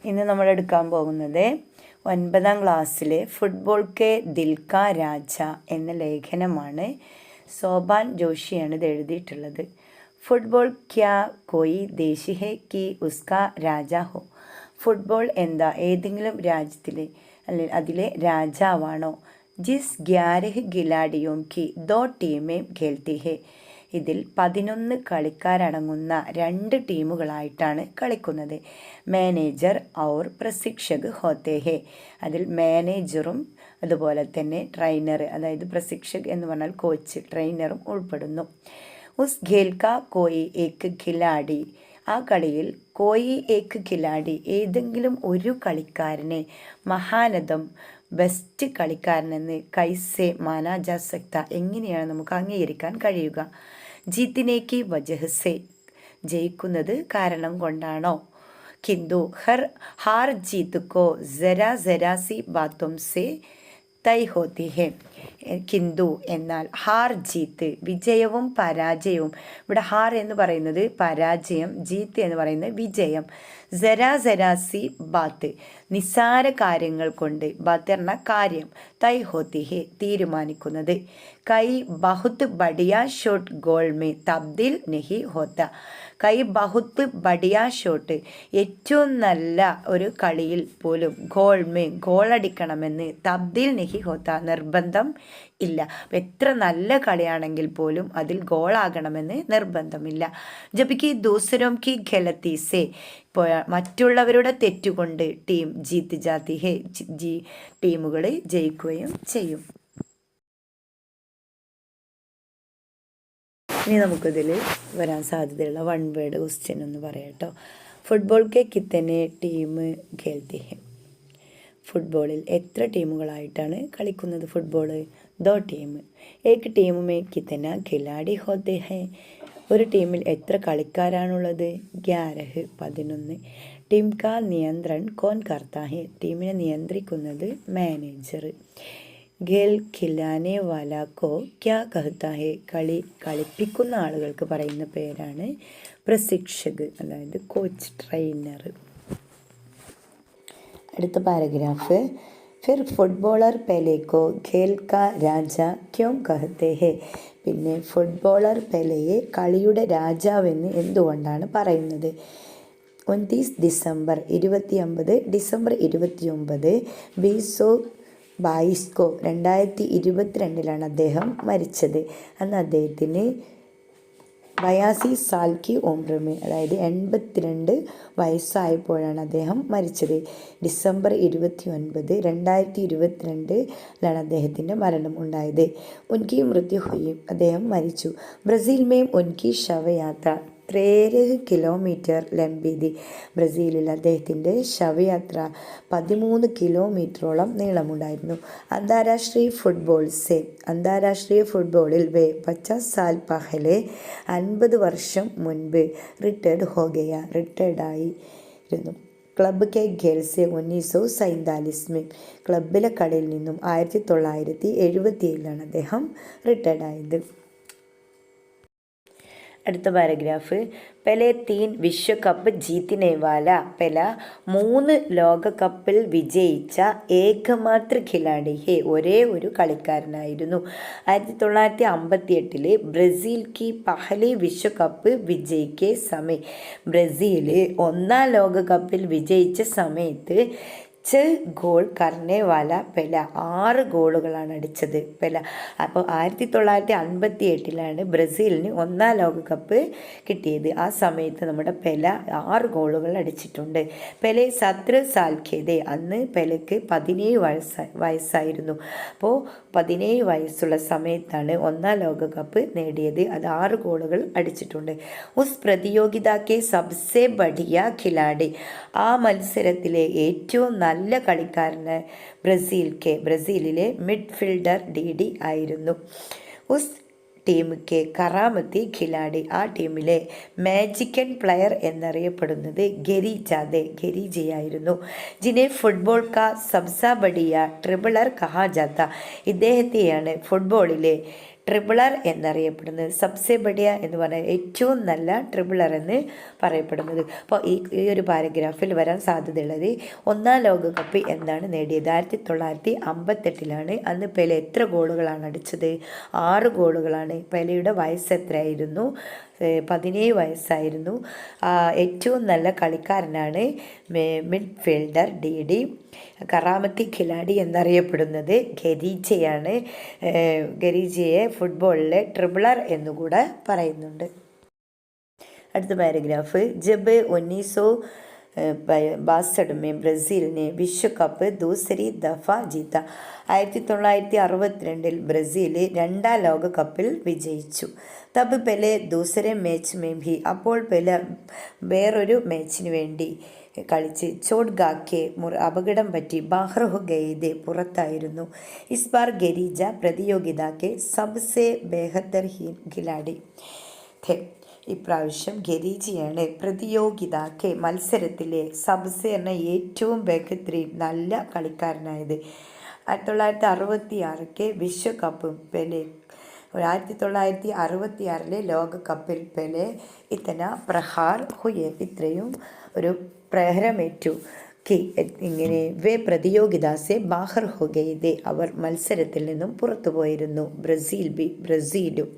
ഇന്ന് നമ്മൾ എടുക്കാൻ പോകുന്നത് 9ാം ക്ലാസ്സിലെ ഫുട്ബോൾ കെ ദിൽ കാ രാജ എന്ന ലേഖനമാണ്. സോപാൻ ജോഷിയാണ് ഇത് എഴുതിയിട്ടുള്ളത്. ഫുട്ബോൾ ക്യാ കോയി ദേശി ഹെ കി ഉസ്കാ രാജ ഹോ. ഫുട്ബോൾ എന്താ ഏതെങ്കിലും രാജ്യത്തിലെ അല്ലെങ്കിൽ അതിലെ രാജാവാണോ? ജിസ് 11 ഖിലാഡിയോം കി 2 ടീമേം ഖേൽത്തി ഹെ. ഇതിൽ 11 കളിക്കാരടങ്ങുന്ന 2 ടീമുകളായിട്ടാണ് കളിക്കുന്നത്. മാനേജർ ഔർ പ്രശിക്ഷക് ഹോത്തെ ഹെ. അതിൽ മാനേജറും അതുപോലെ തന്നെ ട്രെയിനർ, അതായത് പ്രശിക്ഷക് എന്ന് പറഞ്ഞാൽ കോച്ച്, ട്രെയിനറും ഉൾപ്പെടുന്നു. ഉസ് ഖേൽ കാ കോയി ഏക് ഖിലാഡി. ആ കളിയിൽ കോയി ഏക് ഖിലാഡി ഏതെങ്കിലും ഒരു കളിക്കാരനെ മഹാനതം ബെസ്റ്റ് കളിക്കാരനെന്ന് കൈസെ മാനാ ജാ സക്ത എങ്ങനെയാണ് നമുക്ക് അംഗീകരിക്കാൻ കഴിയുക? ജീത്തിനേക്ക് വജഹ്സെ ജയിക്കുന്നത് കാരണം കൊണ്ടാണോ? കിന്തു ഹാർ ജീത്ത് കോ ജരാ ജരാ സി ബാത്തോം സെ തൈ ഹോത്തി ഹെ. കിന്തു എന്നാൽ ഹാർ ജീത്ത് വിജയവും പരാജയവും. ഇവിടെ ഹാർ എന്ന് പറയുന്നത് പരാജയം, ജീത്ത് എന്ന് പറയുന്നത് വിജയം. ജരാ ജരാസി ബാത്ത് നിസ്സാര കാര്യങ്ങൾ കൊണ്ട്, ബാത്ത് എന്ന കാര്യം, തൈ ഹോത്തി ഹെ തീരുമാനിക്കുന്നത്. കൈ ബഹുത്ത് ബഡിയ ഷോട്ട് ഗോൾ മേ തബ്ദിൽ നഹി ഹോത്ത. കൈ ബഹുത്ത് ബഡിയ ഷോട്ട് ഏറ്റവും നല്ല ഒരു കളിയിൽ പോലും ഗോൾമേ ഗോളടിക്കണമെന്ന് തബ്ദിൽ നഹി ഹോത്ത നിർബന്ധം ഇല്ല. എത്ര നല്ല കളിയാണെങ്കിൽ പോലും അതിൽ ഗോളാകണമെന്ന് നിർബന്ധമില്ല. ജബിക്ക് ദൂസരോം കി ഗലത്തി സെ. ഇപ്പോൾ മറ്റുള്ളവരുടെ തെറ്റുകൊണ്ട് ടീം ജീത്ത് ജാതി ഹെ, ടീമുകൾ ജയിക്കുകയും ചെയ്യും. ഇനി നമുക്കിതിൽ വരാൻ സാധ്യതയുള്ള 1 വേർഡ് ക്വസ്റ്റ്യൻ ഒന്ന് പറയാം കേട്ടോ. ഫുട്ബോൾ കെ കിത്തനെ ടീം ഖേൽത്തി ഹെ. ഫുട്ബോളിൽ എത്ര ടീമുകളായിട്ടാണ് കളിക്കുന്നത്? Football 2 team. ഏക് ടീം മേ കിത്തന ഖിലാഡി ഹോത്തെ ഹെ. ഒരു ടീമിൽ എത്ര കളിക്കാരാണുള്ളത്? 11 11. ടീം കാ നിയന്ത്രൺ കോൻ കർത്താ ഹെ. ടീമിനെ നിയന്ത്രിക്കുന്നത് മാനേജർ. ഖേൽ ഖിലാനെ വാലാ കോ ക്യാ കഹ്താ ഹെ. കളിപ്പിക്കുന്ന ആളുകൾക്ക് പറയുന്ന പേരാണ് പ്രശിക്ഷക്, അതായത് കോച്ച്, ട്രെയിനർ. അടുത്ത പാരഗ്രാഫ്. ഫിർ ഫുട്ബോളർ പെലെക്കോ ഖേൽ കാ രാജ ക്യോം കഹത്തെ ഹെ. പിന്നെ ഫുട്ബോളർ പെലെയെ കളിയുടെ രാജാവെന്ന് എന്തുകൊണ്ടാണ് പറയുന്നത്? 29 ഡിസംബർ 29 ബീസോ ബായിസ്കോ 2022 അദ്ദേഹം മരിച്ചത്. അന്ന് അദ്ദേഹത്തിന് 82 സാൽ കി ഉംർ മേ, അതായത് 82 വയസ്സായപ്പോഴാണ് അദ്ദേഹം മരിച്ചത്. ഡിസംബർ 29, 2022 അദ്ദേഹത്തിൻ്റെ മരണം ഉണ്ടായത്. ഉൻകി മൃത്യു ഹുയി, അദ്ദേഹം മരിച്ചു. ബ്രസീൽ മേം ഉൻകി ശവയാത്ര 13 കിലോമീറ്റർ ലംബി തി. ബ്രസീലിൽ അദ്ദേഹത്തിൻ്റെ ശവയാത്ര 13 കിലോമീറ്ററോളം നീളമുണ്ടായിരുന്നു. അന്താരാഷ്ട്രീയ ഫുട്ബോൾ സെ. അന്താരാഷ്ട്രീയ ഫുട്ബോളിൽ 50 സാൽ പഹലെ 50 വർഷം മുൻപ് റിട്ടയർഡായിരുന്നു. ക്ലബ് കെ ഖേൽസെ 1947 ക്ലബിലെ കളിയിൽ നിന്നും 1977 അദ്ദേഹം റിട്ടയർഡായത്. അടുത്ത പാരഗ്രാഫ്. പെലെ 3 വിശ്വകപ്പ് ജീത്തിനെ വാല. പെല 3 ലോകകപ്പിൽ വിജയിച്ച ഏകമാത്ര ഖിലാഡി ഹെ, ഒരേ ഒരു കളിക്കാരനായിരുന്നു. 1958 ബ്രസീൽ കി പഹലി വിശ്വകപ്പ് വിജയിക്കെ സമയം. ബ്രസീൽ 1ാം ലോകകപ്പിൽ വിജയിച്ച സമയത്ത് ഗോൾ കർണേ വാല പെല 6 ഗോളുകളാണ് അടിച്ചത് പെല. അപ്പോൾ 1958 ബ്രസീലിന് 1ാം ലോകകപ്പ് കിട്ടിയത്. ആ സമയത്ത് നമ്മുടെ പെല 6 ഗോളുകൾ അടിച്ചിട്ടുണ്ട്. പെലെ 17 സാൽ ഖേദേ. അന്ന് പെലക്ക് 17 വയസ്സായിരുന്നു. അപ്പോൾ 17 വയസ്സുള്ള സമയത്താണ് 1ാം ലോകകപ്പ് നേടിയത്. അത് 6 ഗോളുകൾ അടിച്ചിട്ടുണ്ട്. ഉസ് പ്രതിയോഗിതാക്കെ സബ്സെ ബഡിയ ഖിലാഡി. ആ മത്സരത്തിലെ ഏറ്റവും നല്ല കളിക്കാരന് ബ്രസീലിലെ മിഡ്ഫീൽഡർ ഡിഡി ആയിരുന്നു. ഉസ് ടീം കെ കറാമത്തി ഖിലാഡി. ആ ടീമിലെ മാജിക്കൻ പ്ലെയർ എന്നറിയപ്പെടുന്നത് ഗരീജയായിരുന്നു. ജിനെ ഫുട്ബോൾ കാ സബ്സ ബഡിയ ട്രിബിളർ കഹാ ജാത്ത. ഇദ്ദേഹത്തെയാണ് ഫുട്ബോളിലെ ട്രിബിളർ എന്നറിയപ്പെടുന്നത്. സബ്സെ ബഡിയ എന്ന് പറഞ്ഞാൽ ഏറ്റവും നല്ല ട്രിബിളർ എന്ന് പറയപ്പെടുന്നത്. അപ്പോൾ ഈ ഒരു പാരഗ്രാഫിൽ വരാൻ സാധ്യതയുള്ളത് ഒന്നാം ലോകകപ്പ് എന്താണ് നേടിയത്? 1958 അന്ന് പെലെ എത്ര ഗോളുകളാണ് അടിച്ചത്? 6 ഗോളുകളാണ്. പെലെയുടെ വയസ്സ് എത്രയായിരുന്നു? 17 വയസ്സായിരുന്നു. ഏറ്റവും നല്ല കളിക്കാരനാണ് മിഡ്ഫീൽഡർ DD. കറാമത്തി ഖിലാഡി എന്നറിയപ്പെടുന്നത് ഗരീജയാണ്. ഗരീജയെ ഫുട്ബോളിലെ ട്രിബിളർ എന്നുകൂടെ പറയുന്നുണ്ട്. അടുത്ത പാരഗ്രാഫ്. ജബ് 1962 में ब्राज़ील ने विश्व कप दूसरी दफ़ा जीता. 1962 ബ്രസീൽ രണ്ടാം ലോകകപ്പിൽ വിജയിച്ചു. തബ് പെലെ ദൂസരെ മാച്ച് മേ ഭി, അപ്പോൾ പെലെ വേറൊരു മാച്ചിന് വേണ്ടി കളിച്ച് ചോട്ട് ഗാക്കെ അപകടം പറ്റി ബാഹർ ഹോ ഗയെ, പുറത്തായിരുന്നു. ഇസ് ബാർ ഗരീജ പ്രതിയോഗിതാക്കെ സബ്സെ ബേഹത്തർ ഖിലാഡി ഥെ, ഇപ്രാവശ്യം ഗരീജിയാണ് പ്രതിയോഗിതാക്കെ മത്സരത്തിലെ സബ്സെ എന്ന ഏറ്റവും ബേഖത്രി നല്ല കളിക്കാരനായത്. 1966 വിശ്വകപ്പ് പെലെ, 1966 ലോകകപ്പിൽ പെലെ ഇത്തന പ്രഹാർ ഹുയെ, ഇത്രയും ഒരു പ്രഹരമേറ്റു. ഇങ്ങനെ വേ പ്രതിയോഗിതാസെ ബാഹർ ഹോ ഗയെ, അവർ മത്സരത്തിൽ നിന്നും പുറത്തുപോയിരുന്നു. ബ്രസീലും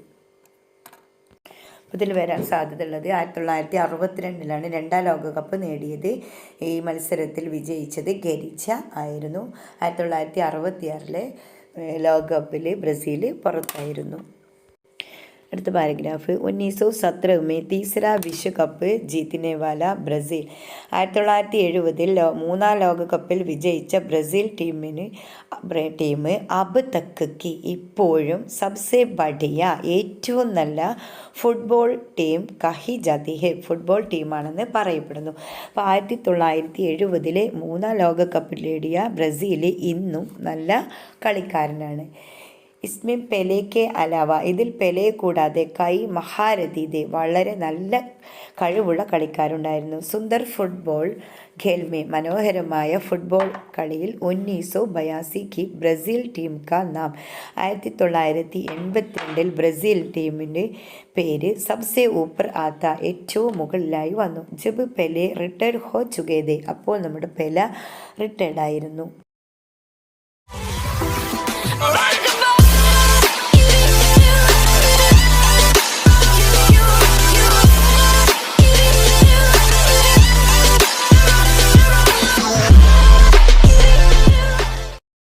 ഇതിൽ വരാൻ സാധ്യതയുള്ളത് 1962 രണ്ടാം ലോകകപ്പ് നേടിയത്. ഈ മത്സരത്തിൽ വിജയിച്ചത് ഗരിച്ച ആയിരുന്നു. 1966 ലോകകപ്പിൽ ബ്രസീൽ പുറത്തായിരുന്നു. അടുത്ത പാരഗ്രാഫ്. 1917 में तीसरा विश्व कप जीतने वाला ബ്രസീൽ. 1970 മൂന്നാം ലോകകപ്പിൽ വിജയിച്ച ബ്രസീൽ ടീം അബ് തക്ക് ഇപ്പോഴും സബ്സെ ബഡിയ ഏറ്റവും നല്ല ഫുട്ബോൾ ടീം കഹി ജാതി ഹെ, ഫുട്ബോൾ ടീമാണെന്ന് പറയപ്പെടുന്നു. അപ്പോൾ 1970 മൂന്നാം ലോകകപ്പിൽ നേടിയ ബ്രസീൽ ഇന്നും നല്ല കളിക്കാരനാണ്. ഇസ്മി പെലെക്ക് അലാവ, ഇതിൽ പെലെ കൂടാതെ കൈ മഹാരഥീതെ, വളരെ നല്ല കഴിവുള്ള കളിക്കാരുണ്ടായിരുന്നു. സുന്ദർ ഫുട്ബോൾ ഖേൽമേ, മനോഹരമായ ഫുട്ബോൾ കളിയിൽ 1982 ബ്രസീൽ ടീം കാ നാം, 1982 ബ്രസീൽ ടീമിൻ്റെ പേര് സബ്സെ ഊപ്പർ ആത്ത, ഏറ്റവും മുകളിലായി വന്നു. ജബ് പെലെ റിട്ടയർഡ് ഹോ ചുകേതെ, അപ്പോൾ നമ്മുടെ പെല റിട്ടയർഡ് ആയിരുന്നു.